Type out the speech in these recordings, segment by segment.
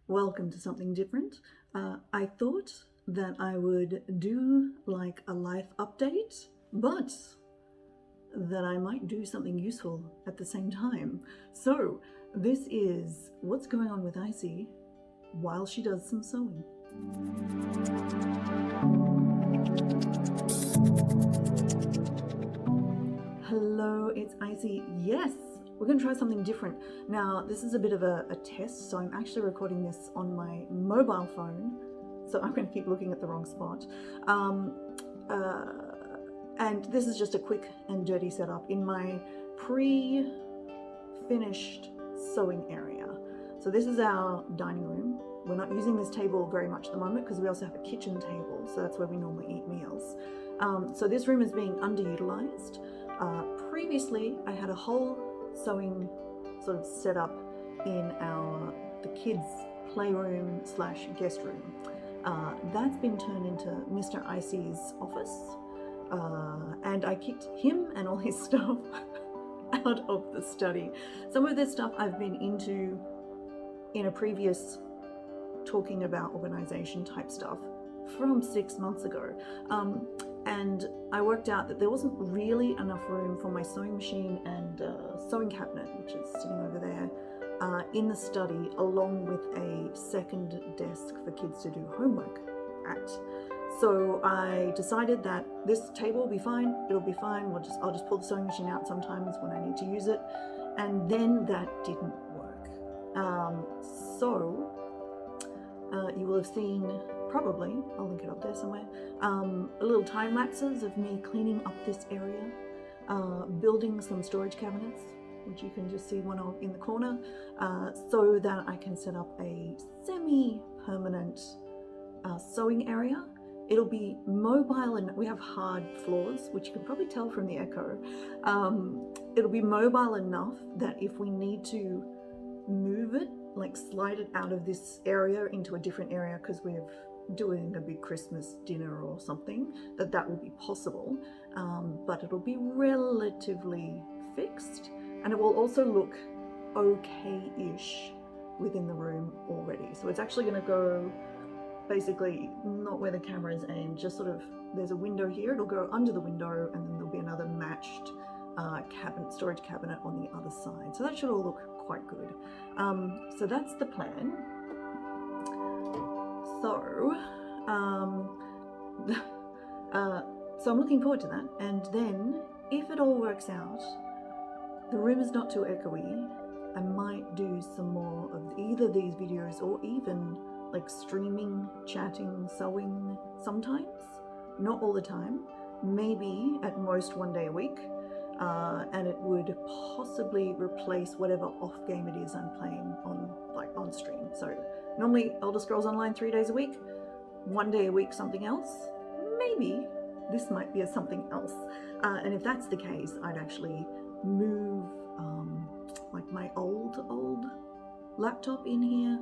welcome to something different. I thought that I would do like a life update, but that I might do something useful at the same time. So this is what's going on with Icy while she does some sewing. Hello, it's Icy. Yes, we're going to try something different. Now, this is a bit of a test, so I'm actually recording this on my mobile phone, so I'm going to keep looking at the wrong spot. And this is just a quick and dirty setup in my pre-finished sewing area. So this is our dining room. We're not using this table very much at the moment because we also have a kitchen table, so that's where we normally eat meals. So this room is being underutilized. Previously, I had a whole sewing sort of setup in the kids' playroom / guest room. That's been turned into Mr. Icy's office, and I kicked him and all his stuff out of the study. Some of this stuff I've been into in a previous talking about organization type stuff from 6 months ago. And I worked out that there wasn't really enough room for my sewing machine and sewing cabinet, which is sitting over there, in the study, along with a second desk for kids to do homework at. So I decided that this table will be fine, it'll be fine, I'll just pull the sewing machine out sometimes when I need to use it, and then that didn't work. You will have seen, probably, I'll link it up there somewhere, a little time lapses of me cleaning up this area, building some storage cabinets, which you can just see one of in the corner, so that I can set up a semi-permanent sewing area. It'll be mobile, and we have hard floors, which you can probably tell from the echo. It'll be mobile enough that if we need to move it, like slide it out of this area into a different area because we're doing a big Christmas dinner or something, that will be possible, but it'll be relatively fixed, and it will also look okay-ish within the room already. So it's actually going to go basically not where the camera is aimed, just sort of, there's a window here, it'll go under the window, and then there'll be another matched storage cabinet on the other side. So that should all look quite good. So that's the plan. So so I'm looking forward to that, and then if it all works out, the room is not too echoey, I might do some more of either these videos or even like streaming, chatting, sewing sometimes, not all the time, maybe at most 1 day a week, and it would possibly replace whatever off game it is I'm playing on stream. So normally Elder Scrolls Online 3 days a week, 1 day a week something else. Maybe this might be a something else, and if that's the case, I'd actually move like my old laptop in here,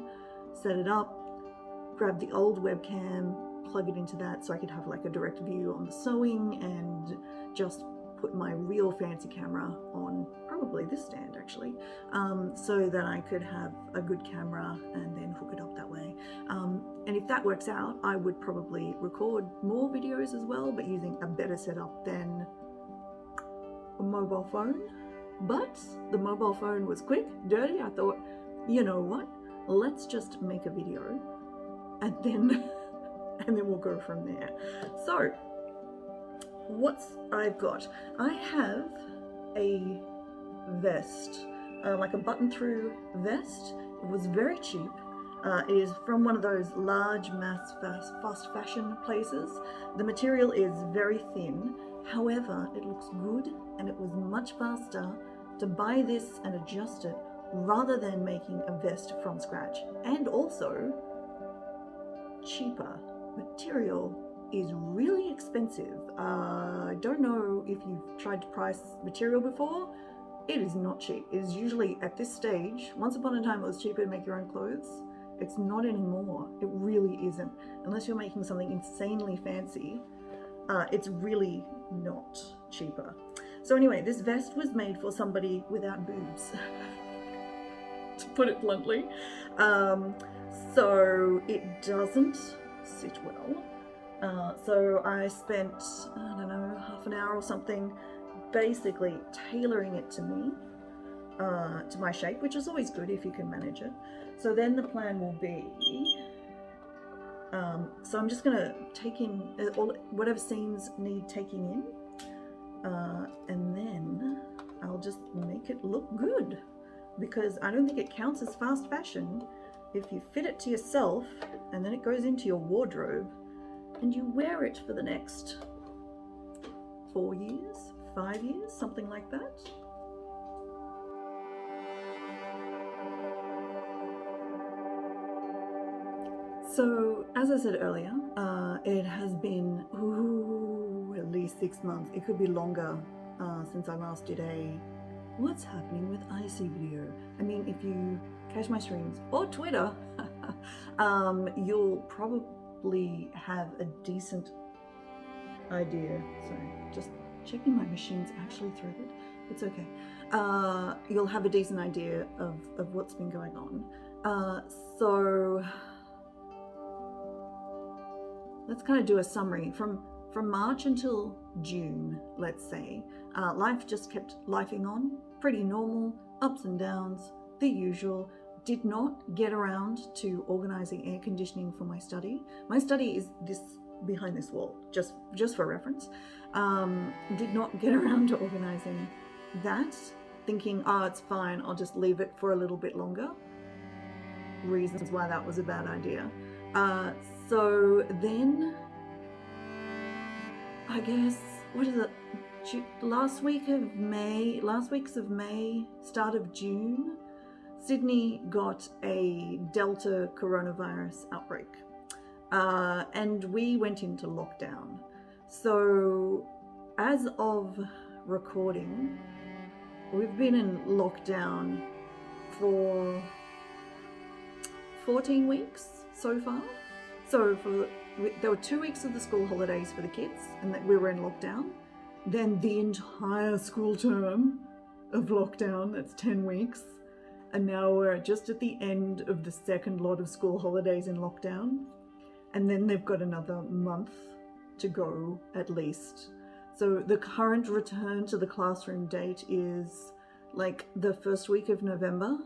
set it up, grab the old webcam, plug it into that so I could have like a direct view on the sewing, and just put my real fancy camera on probably this stand actually, so that I could have a good camera and then hook it up that way. And if that works out, I would probably record more videos as well, but using a better setup than a mobile phone. But the mobile phone was quick, dirty. I thought, you know what, let's just make a video and then we'll go from there. So what's I've got? I have a vest, like a button through vest. It was very cheap. It is from one of those large mass fast fashion places. The material is very thin, however it looks good, and it was much faster to buy this and adjust it rather than making a vest from scratch, and also cheaper. Material is really expensive. I don't know if you've tried to price material before. It is not cheap. It is usually at this stage, once upon a time it was cheaper to make your own clothes. It's not anymore. It really isn't. Unless you're making something insanely fancy, it's really not cheaper. So anyway, this vest was made for somebody without boobs. to put it bluntly. So it doesn't sit well. So I spent, I don't know, half an hour or something basically tailoring it to me, to my shape, which is always good if you can manage it. So then the plan will be, so I'm just going to take in whatever seams need taking in, and then I'll just make it look good, because I don't think it counts as fast fashion if you fit it to yourself and then it goes into your wardrobe and you wear it for the next 4 years, 5 years, something like that. So, as I said earlier, it has been at least 6 months. It could be longer since I last did a what's happening with Icy video. I mean, if you catch my streams or Twitter, you'll probably have a decent idea. Sorry, just checking my machine's actually threaded. It's okay. You'll have a decent idea of what's been going on. So let's kind of do a summary from March until June, let's say. Life just kept lifing on, pretty normal, ups and downs, the usual. Did not get around to organizing air conditioning for my study. My study is this behind this wall, just for reference. Did not get around to organizing that, thinking, oh, it's fine, I'll just leave it for a little bit longer. Reasons why that was a bad idea. So then, I guess, what is it? Last weeks of May, start of June, Sydney got a Delta coronavirus outbreak, and we went into lockdown. So as of recording, we've been in lockdown for 14 weeks so far. So there were 2 weeks of the school holidays for the kids, and that we were in lockdown. Then the entire school term of lockdown, that's 10 weeks. And now we're just at the end of the second lot of school holidays in lockdown. And then they've got another month to go at least. So the current return to the classroom date is like the first week of November.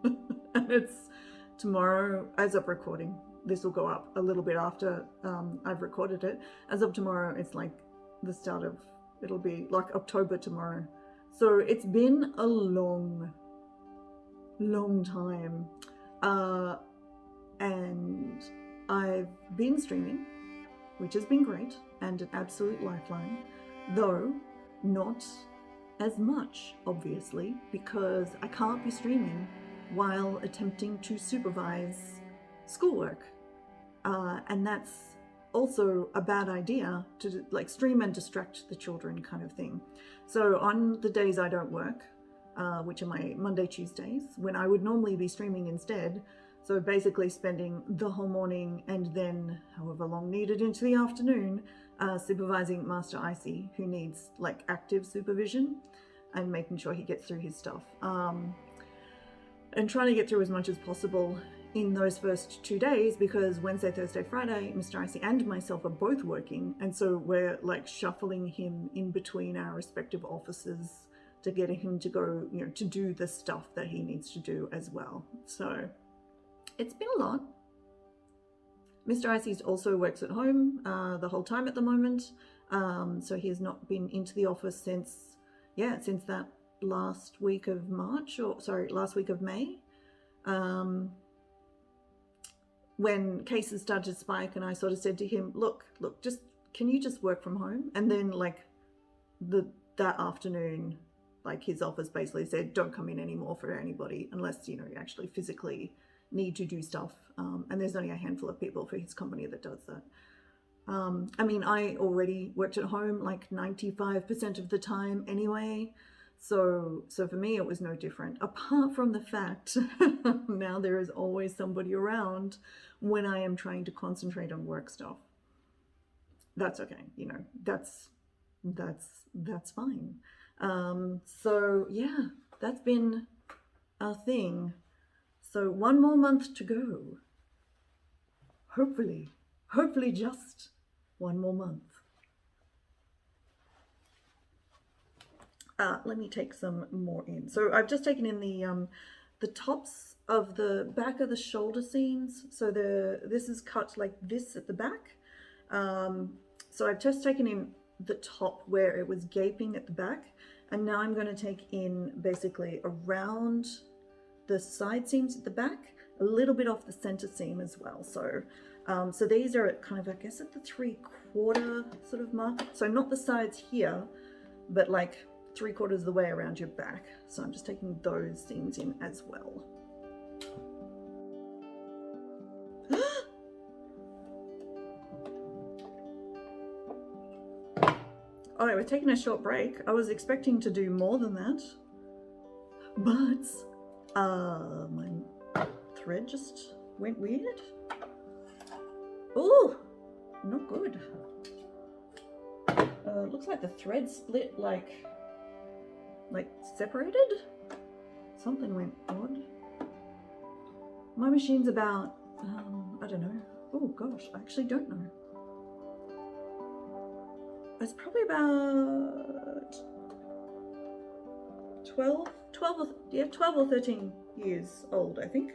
And it's tomorrow, as of recording. This will go up a little bit after I've recorded it. As of tomorrow, it's like the start of, it'll be like October tomorrow. So it's been a long time. And I've been streaming, which has been great and an absolute lifeline, though not as much, obviously, because I can't be streaming while attempting to supervise schoolwork. And that's also a bad idea, to like stream and distract the children kind of thing. So on the days I don't work, which are my Monday, Tuesdays, when I would normally be streaming instead, so basically spending the whole morning and then however long needed into the afternoon supervising Master Icy, who needs like active supervision, and making sure he gets through his stuff. And trying to get through as much as possible in those first 2 days, because Wednesday, Thursday, Friday, Mr. Icy and myself are both working, and so we're like shuffling him in between our respective offices to get him to go, you know, to do the stuff that he needs to do as well. So it's been a lot. Mr. Icy also works at home the whole time at the moment, so he has not been into the office since that last week of May. When cases started to spike, and I sort of said to him, look, just can you just work from home? And then like that afternoon, like his office basically said, don't come in anymore for anybody unless, you know, you actually physically need to do stuff. And there's only a handful of people for his company that does that. I mean, I already worked at home like 95% of the time anyway. So for me, it was no different, apart from the fact now there is always somebody around when I am trying to concentrate on work stuff. That's okay, you know, that's fine. So yeah, that's been a thing. So 1 more month to go. Hopefully just 1 more month. Let me take some more in. So I've just taken in the tops of the back of the shoulder seams. So this is cut like this at the back. So I've just taken in the top where it was gaping at the back, and now I'm going to take in basically around the side seams at the back, a little bit off the center seam as well. So so these are at kind of, I guess, at the 3/4 sort of mark. So not the sides here, but like 3/4 of the way around your back. So I'm just taking those seams in as well. Oh, we're taking a short break. I was expecting to do more than that, but my thread just went weird. Oh, not good. Looks like the thread split, like separated. Something went odd. My machine's about, I don't know. Oh gosh, I actually don't know. It's probably about 12 or 13 years old, I think.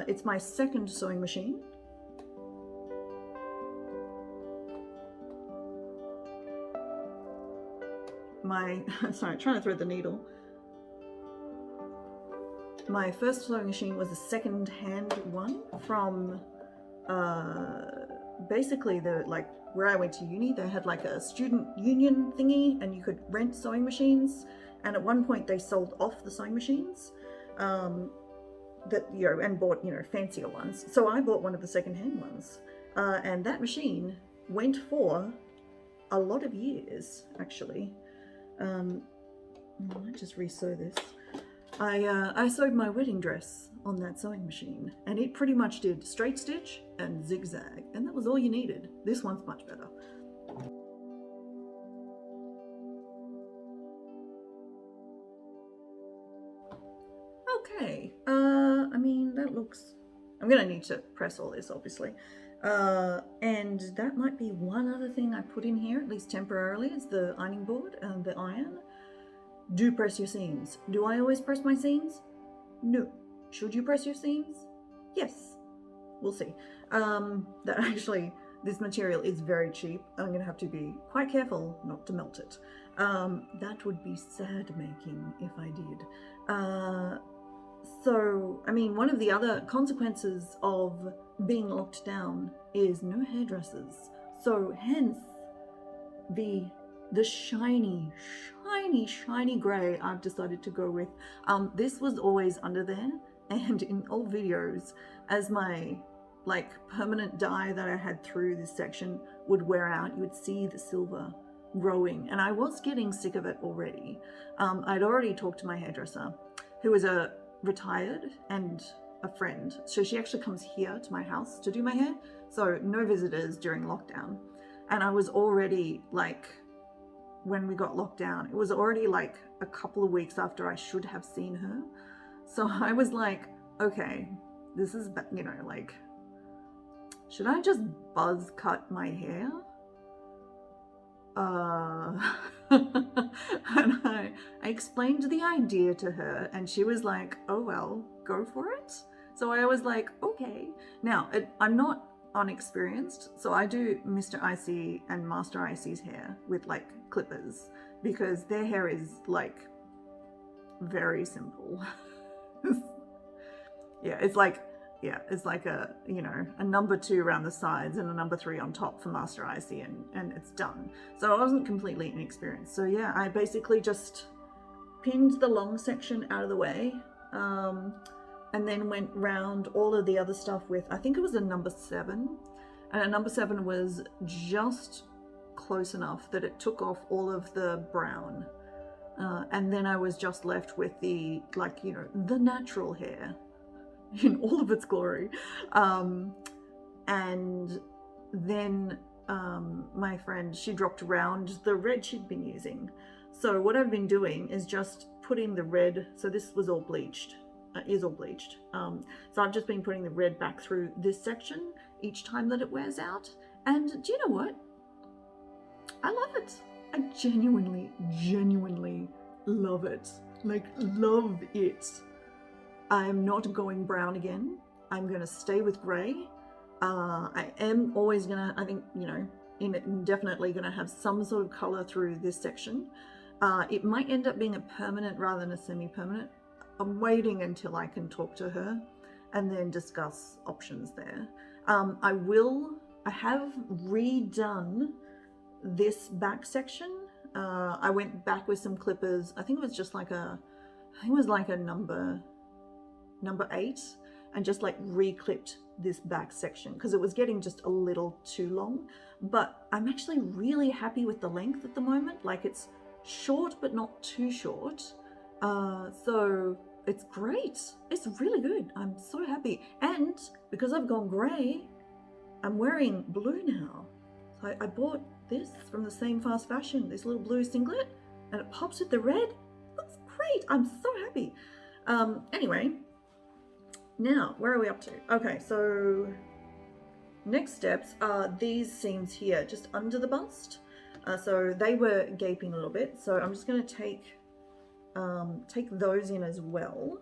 It's my second sewing machine. Sorry, trying to thread the needle. My first sewing machine was a second-hand one from basically where I went to uni. They had like a student union thingy, and you could rent sewing machines. And at one point, they sold off the sewing machines, and bought fancier ones. So I bought one of the second-hand ones, and that machine went for a lot of years, actually. I might just re-sew this. I sewed my wedding dress on that sewing machine, and it pretty much did straight stitch and zigzag, and that was all you needed. This one's much better. Okay, I mean, that looks... I'm gonna need to press all this, obviously. And that might be one other thing I put in here, at least temporarily, is the ironing board and the iron. Do press your seams. Do I always press my seams? No. Should you press your seams? Yes. We'll see. That actually, this material is very cheap. I'm going to have to be quite careful not to melt it. That would be sad making if I did. So, I mean, one of the other consequences of being locked down is no hairdressers. So hence the shiny grey I've decided to go with. This was always under there, and in old videos, as my permanent dye that I had through this section would wear out, you would see the silver growing, and I was getting sick of it already. I'd already talked to my hairdresser, who was a retired and a friend, so she actually comes here to my house to do my hair, so no visitors during lockdown. And I was already when we got locked down, it was already a couple of weeks after I should have seen her. So I was like, okay, this is, should I just buzz cut my hair? And I explained the idea to her, and she was like, oh well, go for it. So I was like, okay. Now, I'm not unexperienced, so I do Mr. Icy and Master Icy's hair with clippers, because their hair is very simple. It's like a a number 2 around the sides and a number 3 on top for Master Icy, and it's done. So I wasn't completely inexperienced. So yeah, I basically just pinned the long section out of the way, and then went round all of the other stuff with, I think it was a number 7, and a number 7 was just close enough that it took off all of the brown, and then I was just left with the the natural hair in all of its glory. And then my friend, she dropped around the red she'd been using. So what I've been doing is just putting the red, so this was all bleached, is all bleached. So I've just been putting the red back through this section each time that it wears out. And do you know what? I love it. I genuinely love it. Like, love it. I'm not going brown again. I'm going to stay with grey. I am always going to, I think, you know, indefinitely going to have some sort of colour through this section. It might end up being a permanent rather than a semi-permanent. I'm waiting until I can talk to her and then discuss options there. I have redone this back section. I went back with some clippers. I think it was just like a, number 8, and just like re-clipped this back section because it was getting just a little too long. But I'm actually really happy with the length at the moment. Like, it's short but not too short. So it's great. It's really good. I'm so happy. And because I've gone grey, I'm wearing blue now. So I bought this from the same fast fashion, this little blue singlet, and it pops with the red. Looks great. I'm so happy. Anyway, now where are we up to? Okay, so next steps are these seams here, just under the bust. So they were gaping a little bit. So I'm just going to take those in as well.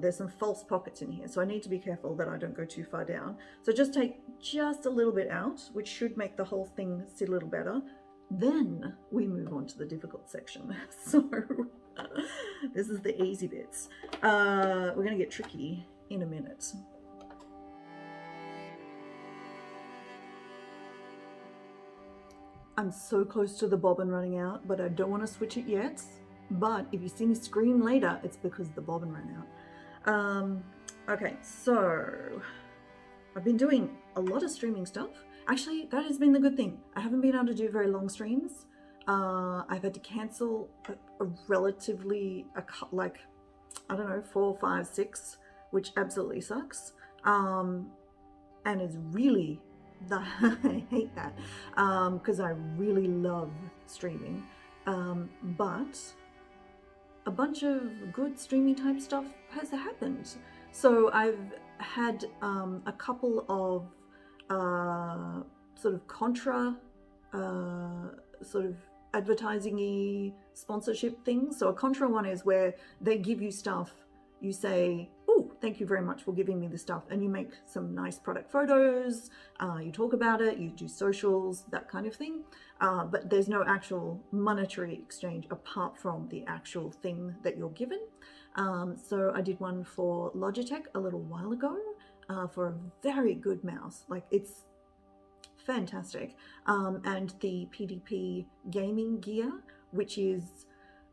There's some false pockets in here, so I need to be careful that I don't go too far down. So just take just a little bit out, which should make the whole thing sit a little better. Then we move on to the difficult section. So this is the easy bits. We're going to get tricky in a minute. I'm so close to the bobbin running out, but I don't want to switch it yet. But if you see me scream later, it's because the bobbin ran out. Okay, so I've been doing a lot of streaming stuff. Actually, that has been the good thing. I haven't been able to do very long streams. I've had to cancel a relatively, like, I don't know, 4, 5, 6, which absolutely sucks. And is really, I hate that, because I really love streaming. But a bunch of good streaming type stuff has happened. So I've had a couple of sort of contra sort of advertising-y sponsorship things. So a contra one is where they give you stuff, you say, oh, thank you very much for giving me the stuff, and you make some nice product photos, you talk about it, you do socials, that kind of thing. But there's no actual monetary exchange apart from the actual thing that you're given. So I did one for Logitech a little while ago for a very good mouse. Like, it's fantastic. And the PDP gaming gear, which is,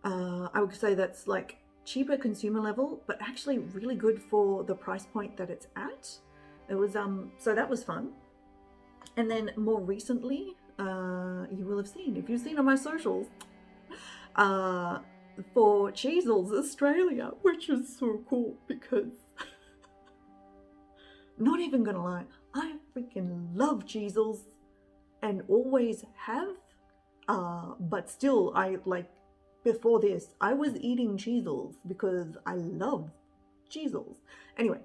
I would say that's like cheaper consumer level, but actually really good for the price point that it's at. It was, so that was fun. And then more recently, you will have seen, if you've seen on my socials, for Cheezels Australia, which is so cool because, not even gonna lie, I freaking love Cheezels and always have, but still, before this, I was eating Cheezels because I love Cheezels. Anyway,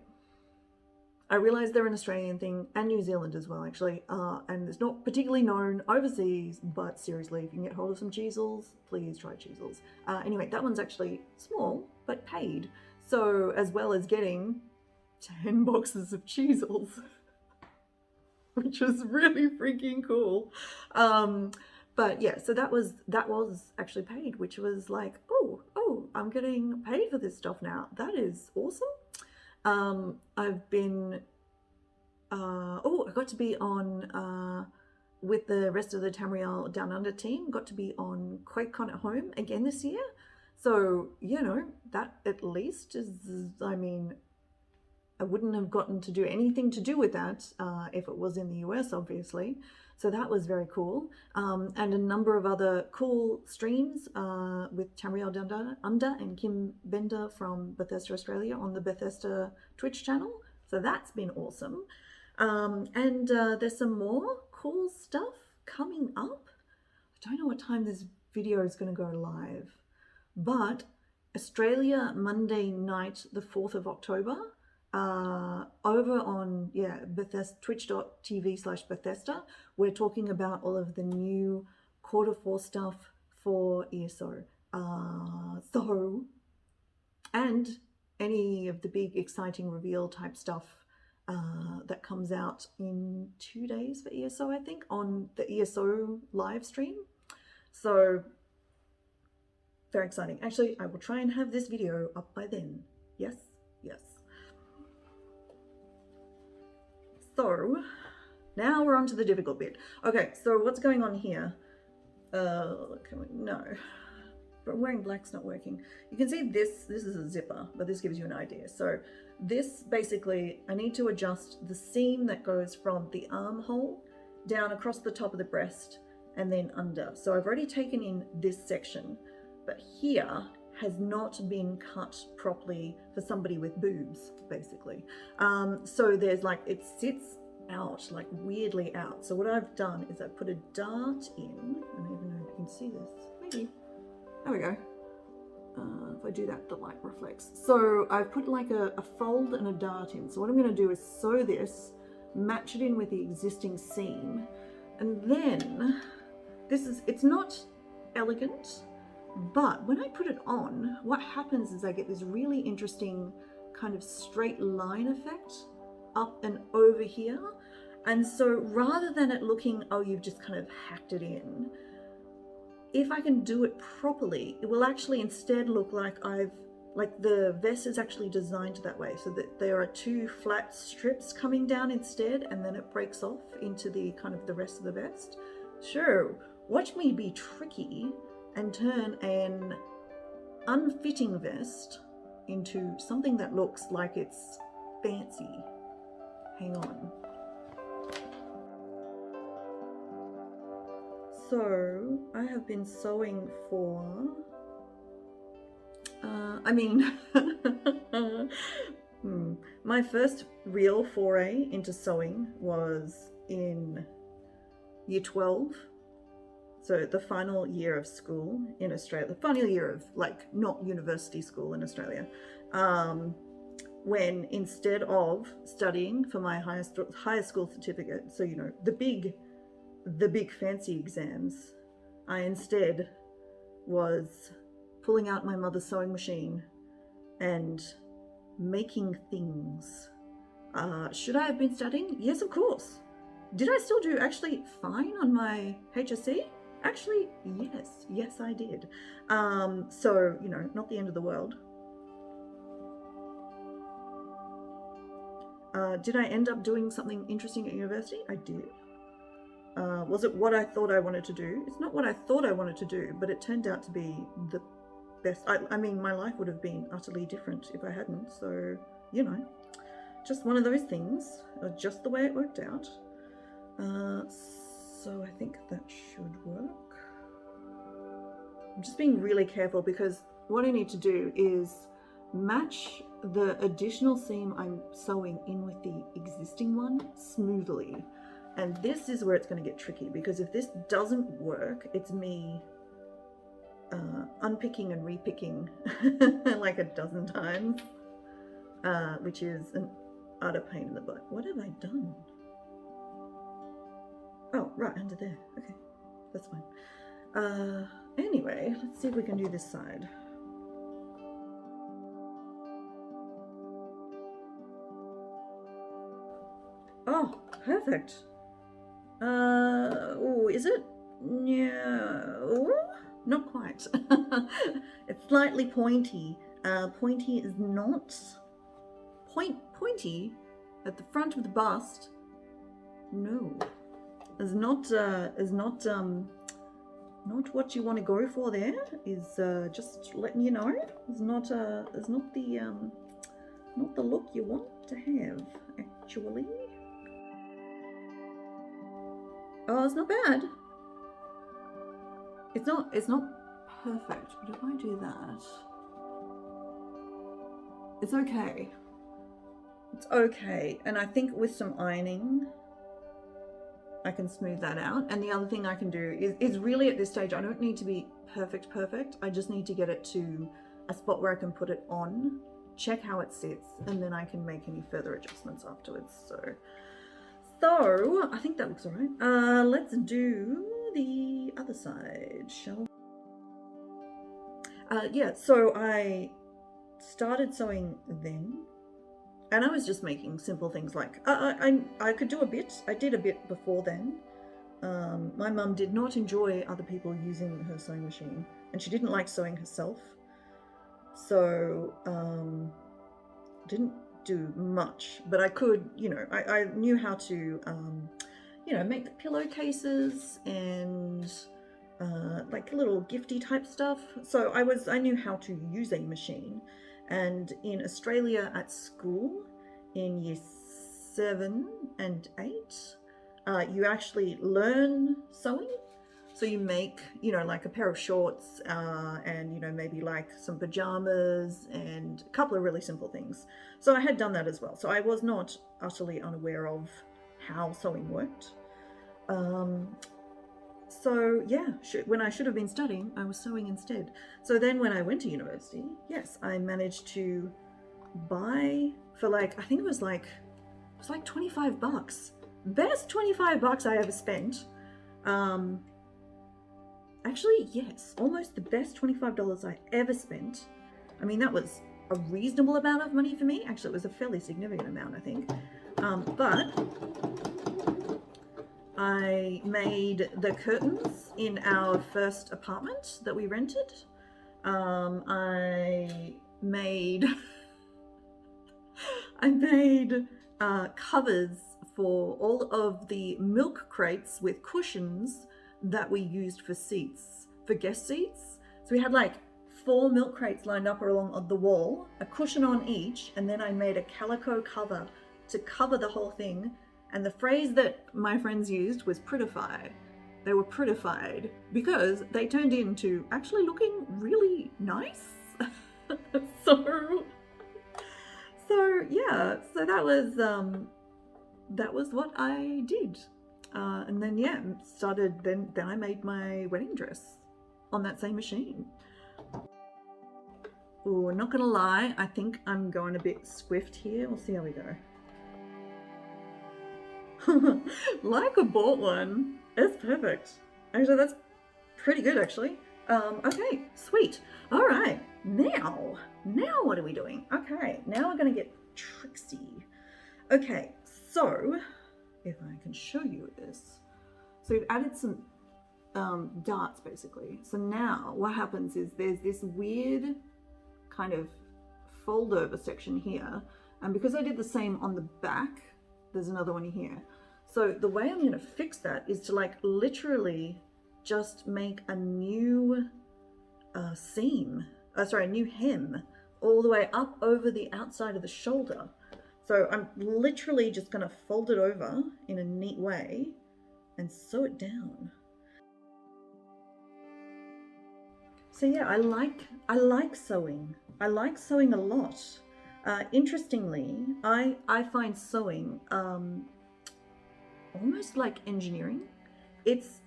I realize they're an Australian thing and New Zealand as well, actually, and it's not particularly known overseas, but seriously, if you can get hold of some Cheezels, please try Cheezels. Anyway, that one's actually small, but paid. So, as well as getting 10 boxes of Cheezels, which was really freaking cool. But yeah, so that was actually paid, which was like, oh, I'm getting paid for this stuff now. That is awesome. I've been, I got to be on, with the rest of the Tamriel Down Under team, got to be on QuakeCon at home again this year. So, you know, that at least is, I mean, I wouldn't have gotten to do anything to do with that if it was in the US, obviously. So that was very cool. And a number of other cool streams with Tamriel Down Under and Kim Bender from Bethesda Australia on the Bethesda Twitch channel. So that's been awesome. And there's some more cool stuff coming up. I don't know what time this video is going to go live. But Australia, Monday night, the 4th of October, over on Bethesda, twitch.tv/Bethesda, we're talking about all of the new Q4 stuff for ESO. And any of the big exciting reveal type stuff that comes out in 2 days for ESO, I think, on the ESO live stream. So very exciting. Actually, I will try and have this video up by then. Yes, yes. So now we're on to the difficult bit. Okay, so what's going on here? No. But wearing black's not working. You can see this is a zipper, but this gives you an idea. So this basically, I need to adjust the seam that goes from the armhole down across the top of the breast and then under. So I've already taken in this section, but here has not been cut properly for somebody with boobs, basically. So there's like, it sits out, like weirdly out. So what I've done is I put a dart in, I don't even know if you can see this, maybe. There we go. If I do that, the light reflects. So I've put like a fold and a dart in. So what I'm going to do is sew this, match it in with the existing seam, and then it's not elegant, but when I put it on, what happens is I get this really interesting kind of straight line effect up and over here. And so rather than it looking, oh, you've just kind of hacked it in, if I can do it properly, it will actually instead look like the vest is actually designed that way, so that there are 2 flat strips coming down instead, and then it breaks off into the kind of the rest of the vest. Sure, watch me be tricky and turn an unfitting vest into something that looks like it's fancy. Hang on. So I have been sewing for, my first real foray into sewing was in year 12. So the final year of school in Australia, the final year of like not university school in Australia, when instead of studying for my higher school certificate, so you know, the big fancy exams, I instead was pulling out my mother's sewing machine and making things. Should I have been studying? Yes, of course. Did I still do actually fine on my HSC? Actually, yes, I did. So, you know, not the end of the world. Did I end up doing something interesting at university? I did. Was it what I thought I wanted to do? It's not what I thought I wanted to do, but it turned out to be the best. I mean, my life would have been utterly different if I hadn't. So, you know, just one of those things, just the way it worked out. So I think that should work. I'm just being really careful because what I need to do is match the additional seam I'm sewing in with the existing one smoothly. And this is where it's going to get tricky, because if this doesn't work, it's me unpicking and repicking like a dozen times, which is an utter pain in the butt. What have I done? Oh, right under there. Okay, that's fine. Anyway, let's see if we can do this side. Oh, perfect. Oh, is it? No, not quite. It's slightly pointy. Pointy is not pointy at the front of the bust. No, is not what you want to go for. There is just letting you know. Is not the look you want to have actually. Oh, it's not bad. It's not perfect, but if I do that, it's okay. It's okay. And I think with some ironing, I can smooth that out. And the other thing I can do is really at this stage, I don't need to be perfect. I just need to get it to a spot where I can put it on, check how it sits, and then I can make any further adjustments afterwards. So I think that looks all right. Let's do the other side, shall we? Yeah, so I started sewing then, and I was just making simple things like, I could do a bit. I did a bit before then. My mum did not enjoy other people using her sewing machine, and she didn't like sewing herself. So, didn't do much, but I could, you know, I knew how to, you know, make the pillowcases and like little gifty type stuff. So I knew how to use a machine. And in Australia at school, in year 7 and 8, you actually learn sewing. So you make, you know, like a pair of shorts and, you know, maybe like some pajamas and a couple of really simple things. So I had done that as well. So I was not utterly unaware of how sewing worked. So yeah, when I should have been studying, I was sewing instead. So then when I went to university, yes, I managed to buy for like, I think it was like $25. Best $25 I ever spent. Actually, yes, almost the best $25 I ever spent. I mean, that was a reasonable amount of money for me. Actually, it was a fairly significant amount, I think. But I made the curtains in our first apartment that we rented. I made covers for all of the milk crates with cushions that we used for seats, for guest seats. So we had like 4 milk crates lined up along the wall, a cushion on each, and then I made a calico cover to cover the whole thing. And the phrase that my friends used was prettified. They were prettified because they turned into actually looking really nice. So yeah, so that was what I did. And then yeah, then I made my wedding dress on that same machine. Oh, not gonna lie, I think I'm going a bit swift here. We'll see how we go. Like I bought one. It's perfect. Actually, that's pretty good actually. Okay, sweet. All right, now what are we doing? Okay, now we're gonna get tricksy. Okay, so if I can show you this. So we've added some darts basically. So now what happens is there's this weird kind of fold over section here. And because I did the same on the back, there's another one here. So the way I'm gonna fix that is to like literally just make a new a new hem all the way up over the outside of the shoulder. So I'm literally just gonna fold it over in a neat way and sew it down. So yeah, I like sewing. I like sewing a lot. Interestingly, I find sewing almost like engineering. It's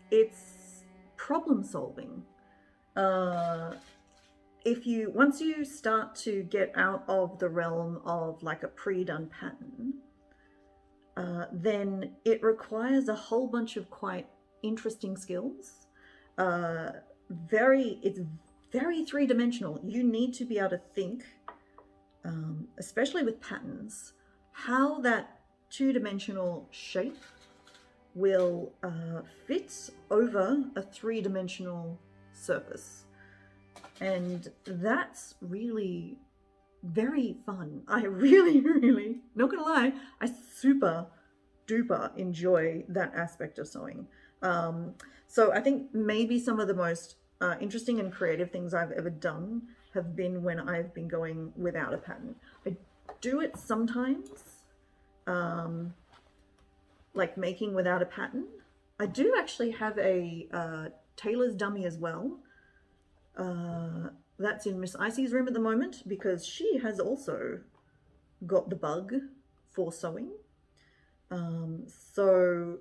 problem solving. Once you start to get out of the realm of like a pre-done pattern, then it requires a whole bunch of quite interesting skills. It's very three-dimensional. You need to be able to think, especially with patterns, how that two-dimensional shape will fit over a three-dimensional surface. And that's really very fun. I really, not gonna lie, I super duper enjoy that aspect of sewing. So I think maybe some of the most interesting and creative things I've ever done have been when I've been going without a pattern. I do it sometimes, like making without a pattern. I do actually have a tailor's dummy as well. That's in Miss Icy's room at the moment because she has also got the bug for sewing. So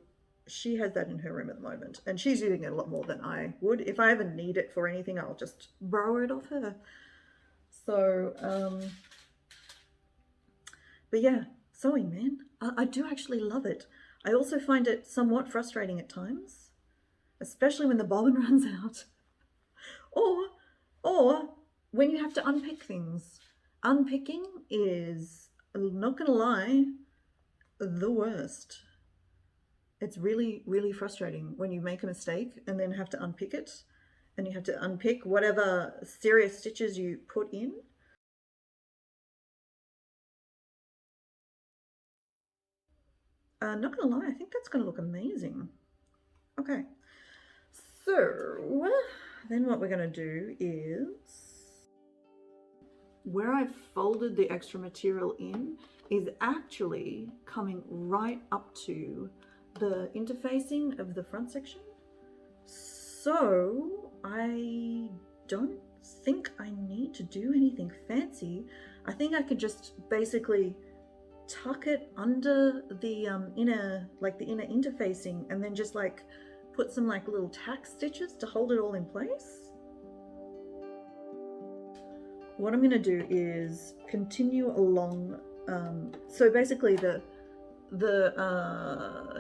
she has that in her room at the moment, and she's using it a lot more than I would. If I ever need it for anything, I'll just borrow it off her. So, but yeah, sewing, man. I do actually love it. I also find it somewhat frustrating at times, especially when the bobbin runs out. Or when you have to unpick things. Unpicking is, not gonna lie, the worst. It's really, really frustrating when you make a mistake and then have to unpick it, and you have to unpick whatever serious stitches you put in. Not gonna lie, I think that's gonna look amazing. Okay, so then what we're gonna do is, where I've folded the extra material in is actually coming right up to the interfacing of the front section. So I don't think I need to do anything fancy. I think I could just basically tuck it under the inner interfacing, and then just like put some like little tack stitches to hold it all in place. What I'm going to do is continue along. So basically the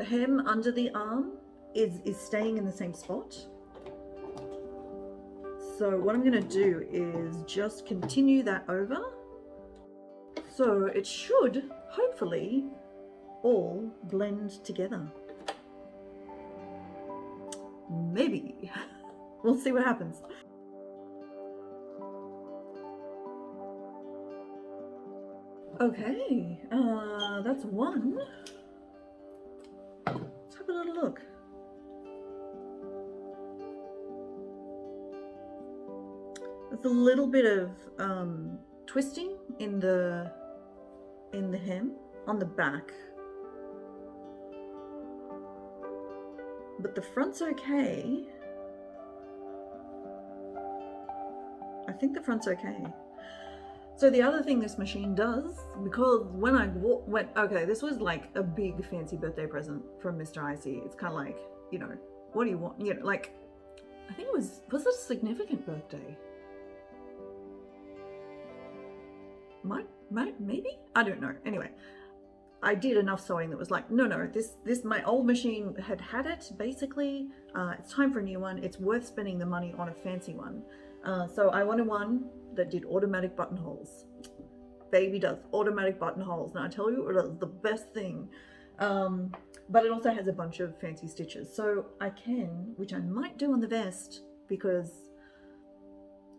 hem under the arm is staying in the same spot. So what I'm going to do is just continue that over. So it should hopefully all blend together. Maybe. We'll see what happens. Okay, that's one. Let's have a little look. There's a little bit of twisting in the hem on the back, but the front's okay. I think the front's okay. So the other thing this machine does, because when I went, okay, this was like a big fancy birthday present from Mr. Icy. It's kind of like, you know, what do you want? You know, like, I think it was it a significant birthday? Maybe? I don't know. Anyway, I did enough sewing that was like, no, this my old machine had it, basically. It's time for a new one. It's worth spending the money on a fancy one. So I wanted one that did automatic buttonholes. Baby does automatic buttonholes, and I tell you, it is the best thing. But it also has a bunch of fancy stitches. So I can, which I might do on the vest, because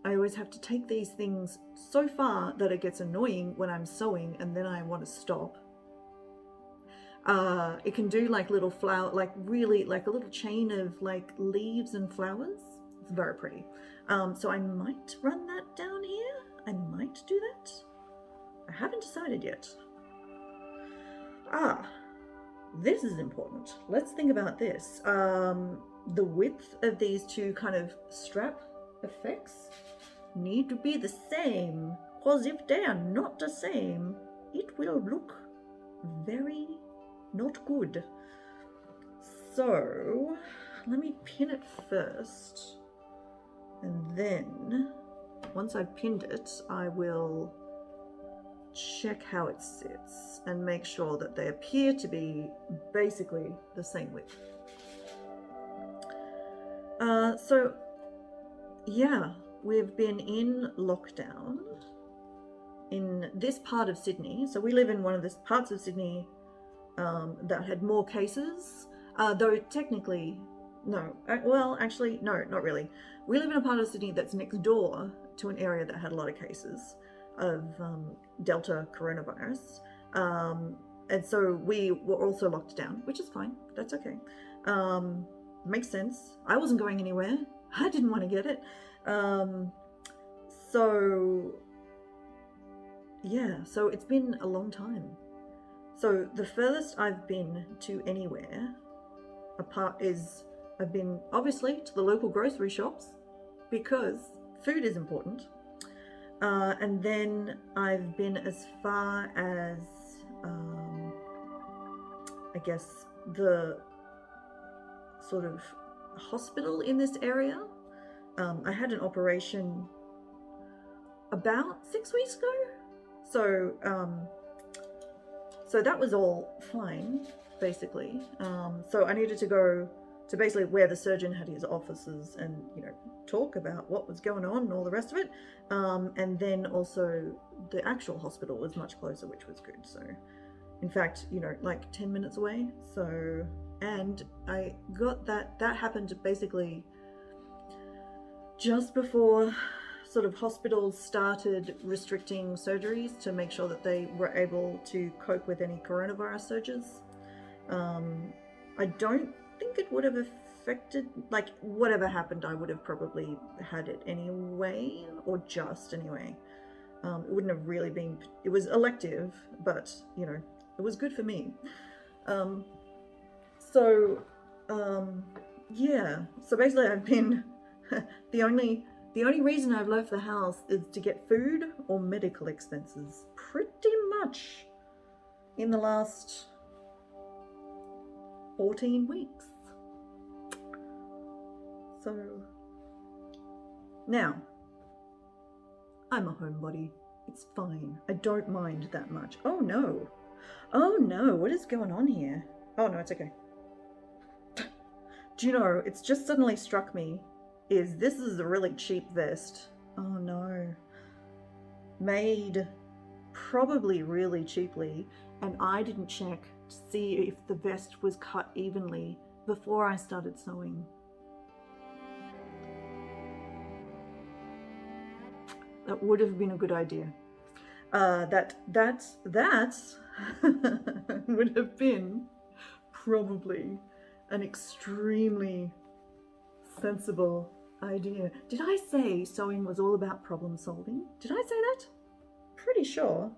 I always have to take these things so far that it gets annoying when I'm sewing and then I want to stop. It can do like little flower, like really like a little chain of like leaves and flowers. It's very pretty. So I might run that down here. I might do that. I haven't decided yet. This is important. Let's think about this. The width of these two kind of strap effects need to be the same, because if they are not the same, it will look very not good. So let me pin it first, and then once I've pinned it, I will check how it sits and make sure that they appear to be basically the same width. So yeah, we've been in lockdown in this part of Sydney. So we live in one of the parts of Sydney that had more cases, though technically, no, well, actually, no, not really. We live in a part of Sydney that's next door to an area that had a lot of cases of Delta coronavirus. And so we were also locked down, which is fine. That's okay. Makes sense. I wasn't going anywhere. I didn't want to get it. So yeah, so it's been a long time. So the furthest I've been to anywhere apart is I've been obviously to the local grocery shops because food is important. And then I've been as far as I guess the sort of hospital in this area. I had an operation about 6 weeks ago, so that was all fine, basically. So I needed to go to basically where the surgeon had his offices and, you know, talk about what was going on and all the rest of it. And then also the actual hospital was much closer, which was good. So in fact, you know, like 10 minutes away. So, and I got that happened basically just before sort of hospitals started restricting surgeries to make sure that they were able to cope with any coronavirus surges. I don't think it would have affected, like, whatever happened, I would have probably had it anyway, or just anyway. It wouldn't have really been, it was elective, but, you know, it was good for me. Yeah, so basically I've been, the only reason I've left the house is to get food or medical expenses, pretty much in the last 14 weeks. So now I'm a homebody. It's fine. I don't mind that much. Oh no, what is going on here? Oh no, it's okay. Do you know, it's just suddenly struck me, this is a really cheap vest. Oh no. Made probably really cheaply, and I didn't check to see if the vest was cut evenly before I started sewing. That would have been a good idea. That would have been probably an extremely sensible idea. Did I say sewing was all about problem solving? Did I say that? Pretty sure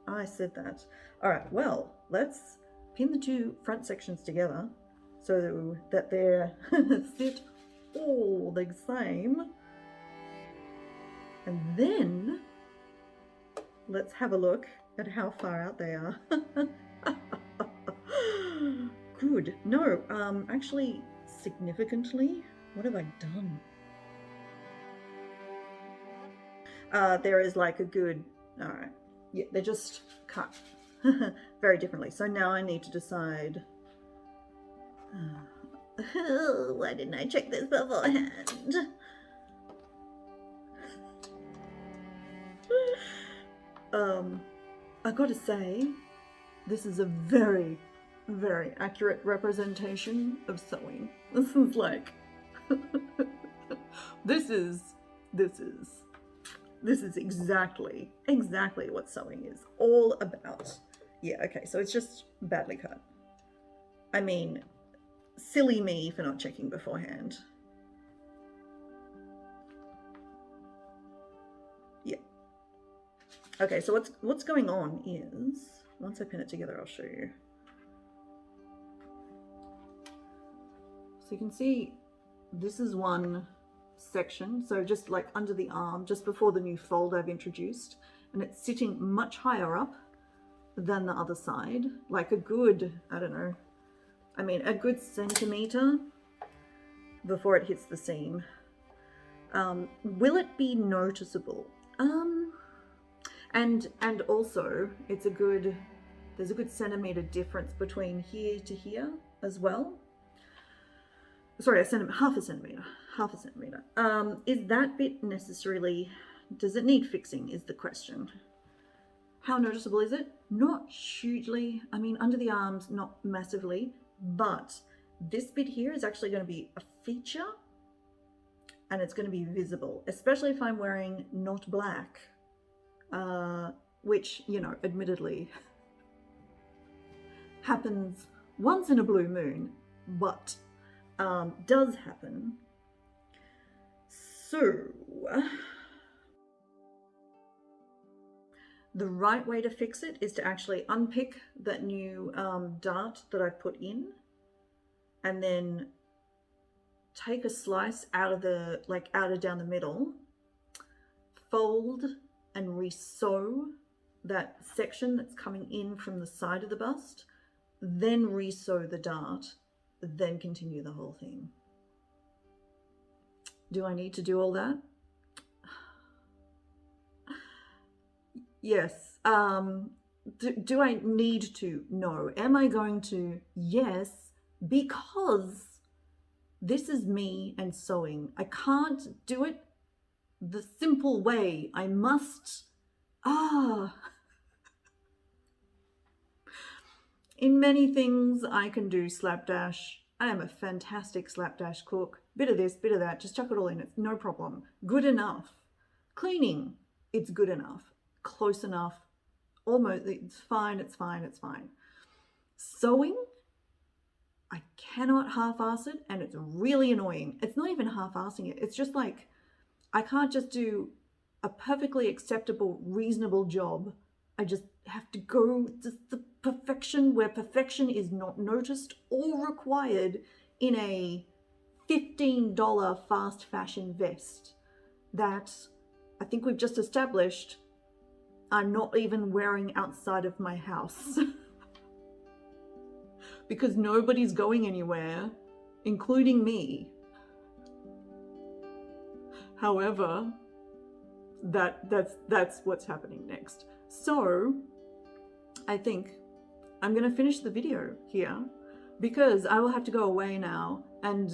I said that. All right, well, let's pin the two front sections together so that they're sit all the same. And then let's have a look at how far out they are. Good. No, actually, significantly, what have I done? There is like a good, all right. Yeah, they're just cut very differently. So now I need to decide, why didn't I check this beforehand? I've got to say, this is a very, very accurate representation of sewing. This is like, this is exactly what sewing is all about. Yeah, okay, so it's just badly cut. I mean, silly me for not checking beforehand. Yeah. Okay, so what's going on is, once I pin it together, I'll show you. So you can see this is one section, so just like under the arm, just before the new fold I've introduced, and it's sitting much higher up than the other side, like a good, I don't know, I mean a good centimeter before it hits the seam. Will it be noticeable? And also it's there's a good centimeter difference between here to here as well. Sorry, half a centimeter. Is that bit necessarily, does it need fixing is the question. How noticeable is it? Not hugely. I mean, under the arms, not massively, but this bit here is actually going to be a feature and it's going to be visible, especially if I'm wearing not black, which, you know, admittedly happens once in a blue moon, but does happen. So the right way to fix it is to actually unpick that new dart that I put in, and then take a slice out of down the middle, fold and re-sew that section that's coming in from the side of the bust, then re-sew the dart then continue the whole thing. Do I need to do all that? Yes. Do I need to? No. Am I going to? Yes, because this is me and sewing. I can't do it the simple way. I must. In many things, I can do slapdash. I am a fantastic slapdash cook. Bit of this, bit of that, just chuck it all in. It's no problem. Good enough. Cleaning, it's good enough. Close enough. Almost, it's fine, it's fine, it's fine. Sewing, I cannot half-ass it, and it's really annoying. It's not even half-assing it. It's just like, I can't just do a perfectly acceptable, reasonable job. I just have to go to the perfection where perfection is not noticed or required in a $15 fast fashion vest that I think we've just established I'm not even wearing outside of my house. Because nobody's going anywhere, including me. However, that's what's happening next. So I think I'm going to finish the video here because I will have to go away now and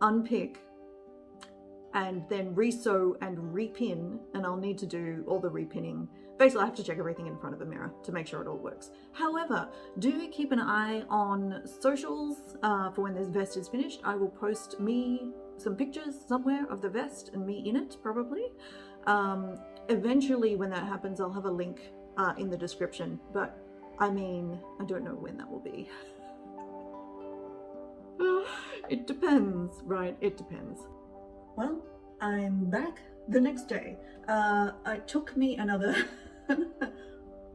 unpick and then resew and repin, and I'll need to do all the repinning. Basically, I have to check everything in front of the mirror to make sure it all works. However, do keep an eye on socials for when this vest is finished. I will post me some pictures somewhere of the vest and me in it, probably. Eventually, when that happens, I'll have a link in the description, but I mean, I don't know when that will be. It depends, right? It depends. Well, I'm back the next day. It took me another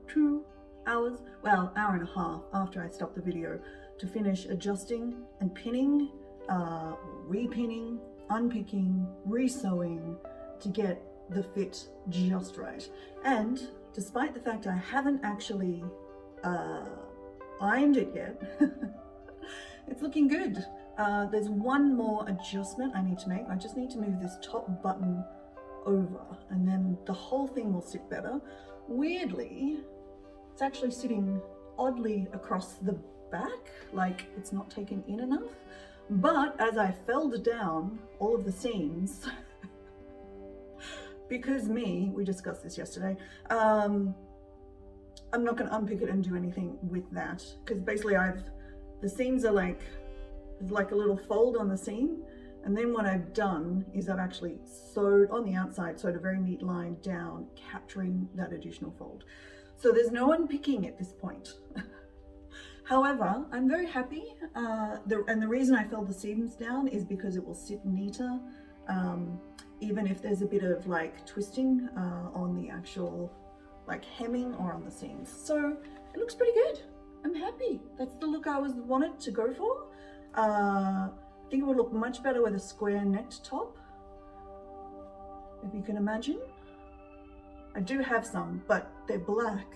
2 hours, well, hour and a half after I stopped the video to finish adjusting and pinning, repinning, unpicking, resewing to get the fit just right. And despite the fact I haven't actually ironed it yet, it's looking good. There's one more adjustment I need to make. I just need to move this top button over and then the whole thing will sit better. Weirdly, it's actually sitting oddly across the back, like it's not taken in enough. But as I felled down all of the seams, because we discussed this yesterday, I'm not going to unpick it and do anything with that, because basically the seams are like, there's like a little fold on the seam, and then what I've done is I've actually sewed on the outside, sewed a very neat line down, capturing that additional fold. So there's no unpicking at this point. However, I'm very happy, and the reason I felled the seams down is because it will sit neater, even if there's a bit of like twisting on the actual like hemming or on the seams. So it looks pretty good. I'm happy. That's the look I wanted to go for. I think it would look much better with a square necked top, if you can imagine. I do have some, but they're black,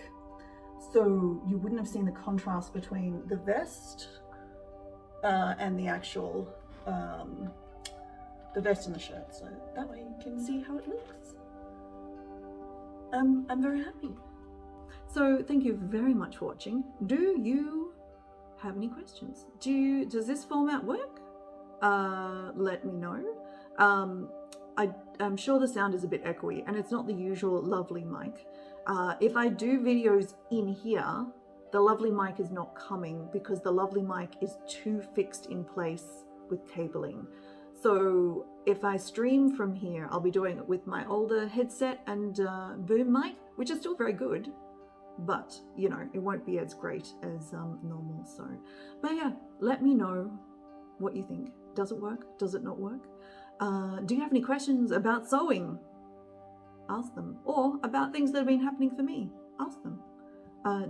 so you wouldn't have seen the contrast between the vest and the actual the vest and the shirt, so that way you can see how it looks. I'm very happy. So thank you very much for watching. Do you have any questions? Does this format work? Let me know. I'm sure the sound is a bit echoey and it's not the usual lovely mic. If I do videos in here, the lovely mic is not coming because the lovely mic is too fixed in place with cabling. So if I stream from here, I'll be doing it with my older headset and boom mic, which is still very good, but you know, it won't be as great as normal. So, but yeah, let me know what you think. Does it work? Does it not work? Do you have any questions about sewing? Ask them. Or about things that have been happening for me? Ask them.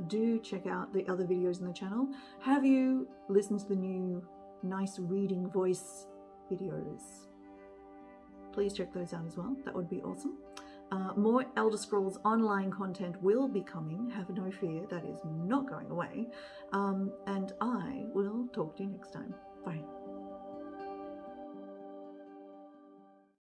Do check out the other videos in the channel. Have you listened to the new nice reading voice videos? Please check those out as well. That would be awesome. More Elder Scrolls Online content will be coming. Have no fear, that is not going away. And I will talk to you next time. Bye.